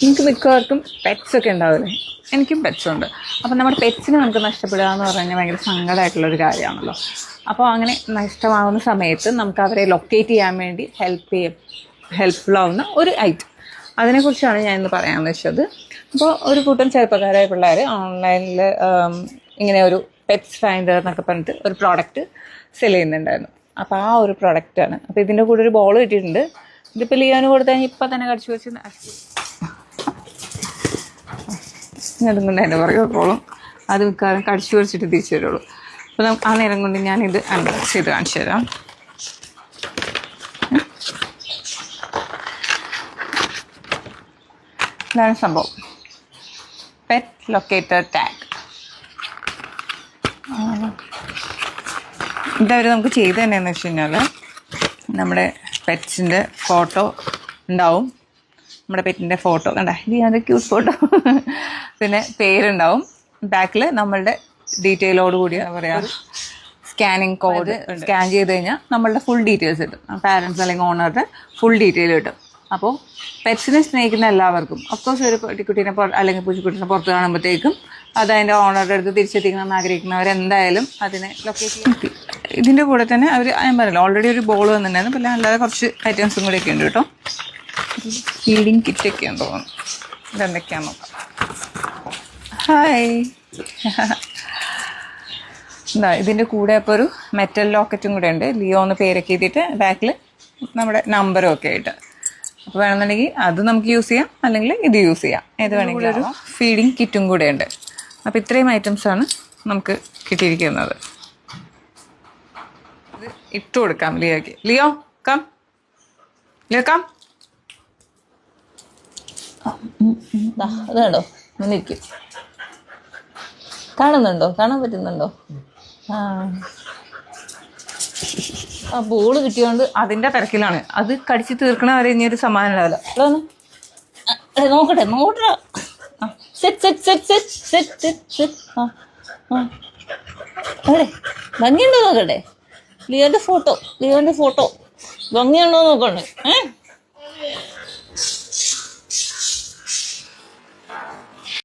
നിങ്ങൾക്ക് മിക്കവർക്കും പെറ്റ്സൊക്കെ ഉണ്ടാവില്ലേ? എനിക്കും പെറ്റ്സുണ്ട്. അപ്പം നമ്മുടെ പെറ്റ്സിനെ നമുക്ക് നഷ്ടപ്പെടുക എന്ന് പറഞ്ഞു കഴിഞ്ഞാൽ ഭയങ്കര സങ്കടമായിട്ടുള്ളൊരു കാര്യമാണല്ലോ. അപ്പോൾ അങ്ങനെ നഷ്ടമാകുന്ന സമയത്ത് നമുക്ക് അവരെ ലൊക്കേറ്റ് ചെയ്യാൻ വേണ്ടി ഹെൽപ്ഫുള്ളാവുന്ന ഒരു ഐറ്റം, അതിനെക്കുറിച്ചാണ് ഞാൻ ഇന്ന് പറയാമെന്ന് വെച്ചത്. അപ്പോൾ ഒരു കൂട്ടം ചെറുപ്പക്കാരായ പിള്ളേർ ഓൺലൈനിൽ ഇങ്ങനെ ഒരു പെറ്റ്സ് ഫൈൻഡർ എന്നൊക്കെ പറഞ്ഞിട്ട് ഒരു പ്രോഡക്റ്റ് സെൽ ചെയ്യുന്നുണ്ടായിരുന്നു. അപ്പോൾ ആ ഒരു പ്രോഡക്റ്റാണ്. അപ്പോൾ ഇതിൻ്റെ കൂടെ ഒരു ബോൾ കിട്ടിയിട്ടുണ്ട്. ഇതിപ്പോൾ ലിയോന് കൊടുത്തു കഴിഞ്ഞാൽ ഇപ്പം തന്നെ കടിച്ചു വെച്ച് അതുകൊണ്ട് എൻ്റെ പറയുമ്പോളും അത് മിക്കവാറും കടിച്ചു വെച്ചിട്ട് തിരിച്ചു വരുള്ളൂ. അപ്പോൾ ആ നേരം കൊണ്ട് ഞാനിത് അൺബോക്സ് ചെയ്ത് കാണിച്ചു തരാം. ഇതാണ് സംഭവം, പെറ്റ് ലൊക്കേറ്റർ ടാഗ്. ഇതവർ നമുക്ക് ചെയ്ത് തന്നെയെന്ന് വെച്ച് കഴിഞ്ഞാൽ നമ്മുടെ പെറ്റ്സിൻ്റെ ഫോട്ടോ ഉണ്ടാവും, നമ്മുടെ പെറ്റിൻ്റെ ഫോട്ടോ കണ്ടേ, അത് ക്യൂട്ട് ഫോട്ടോ, പിന്നെ പേരുണ്ടാവും, ബാക്കിൽ നമ്മളുടെ ഡീറ്റെയിലോട് കൂടി എന്താ പറയുക സ്കാനിങ് കോഡ് സ്കാൻ ചെയ്ത് കഴിഞ്ഞാൽ നമ്മളുടെ ഫുൾ ഡീറ്റെയിൽസ് കിട്ടും. പാരൻസ് അല്ലെങ്കിൽ ഓണറുടെ ഫുൾ ഡീറ്റെയിൽ കിട്ടും. അപ്പോൾ പെറ്റ്സിനെ സ്നേഹിക്കുന്ന എല്ലാവർക്കും, ഒഫ്കോഴ്സ് ഒരു പട്ടിക്കുട്ടീനെ അല്ലെങ്കിൽ പൂച്ചക്കുട്ടീനെ പുറത്ത് കാണുമ്പോഴത്തേക്കും അത് അതിൻ്റെ ഓണറുടെ അടുത്ത് തിരിച്ചെത്തിക്കണമെന്ന് ആഗ്രഹിക്കുന്നവരെന്തായാലും അതിനെ ലൊക്കേറ്റ് ചെയ്യും. ഇതിൻ്റെ കൂടെ തന്നെ അവർ ഞാൻ പറഞ്ഞില്ല ഓൾറെഡി ഒരു ബോൾ വന്നിട്ടുണ്ടായിരുന്നു, പിന്നെ അല്ലാതെ കുറച്ച് ഐറ്റംസും കൂടെയൊക്കെ ഉണ്ട് കേട്ടോ. ഫീഡിങ് കിറ്റൊക്കെയാണെന്ന് തോന്നുന്നു. ഇതെന്തൊക്കെയാണെന്ന് നോക്കാം. ഹായ്, എന്താ ഇതിൻ്റെ കൂടെ അപ്പോൾ ഒരു മെറ്റൽ ലോക്കറ്റും കൂടെ ഉണ്ട്. ലിയോ എന്ന് പേരൊക്കെ എഴുതിയിട്ട് ബാക്കിൽ നമ്മുടെ നമ്പറും ഒക്കെ ആയിട്ട്. അപ്പോൾ വേണമെന്നുണ്ടെങ്കിൽ അത് നമുക്ക് യൂസ് ചെയ്യാം, അല്ലെങ്കിൽ ഇത് യൂസ് ചെയ്യാം, ഏത് വേണമെങ്കിലും. ഒരു ഫീഡിങ് കിറ്റും കൂടെ ഉണ്ട്. അപ്പോൾ ഇത്രയും ഐറ്റംസാണ് നമുക്ക് കിട്ടിയിരിക്കുന്നത്. ഇത് ഇട്ട് കൊടുക്കാം ലിയോയ്ക്ക്. Leo come, Leo come. അതുണ്ടോ ഒന്നിരിക്കും, കാണുന്നുണ്ടോ, കാണാൻ പറ്റുന്നുണ്ടോ? ആ ബോള് കിട്ടിയോണ്ട് അതിൻ്റെ തിരക്കിലാണ്. അത് കടിച്ച് തീർക്കണ വരെ ഇനി ഒരു സമാധാനം ഉണ്ടാവില്ല. നോക്കട്ടെ നോക്കട്ടെ. Set set set set set set set. അതെ ഭംഗിയുണ്ടോ നോക്കട്ടെ. ലിയോന്റെ ഫോട്ടോ ഭംഗിയുണ്ടോ നോക്കണ്ടേ?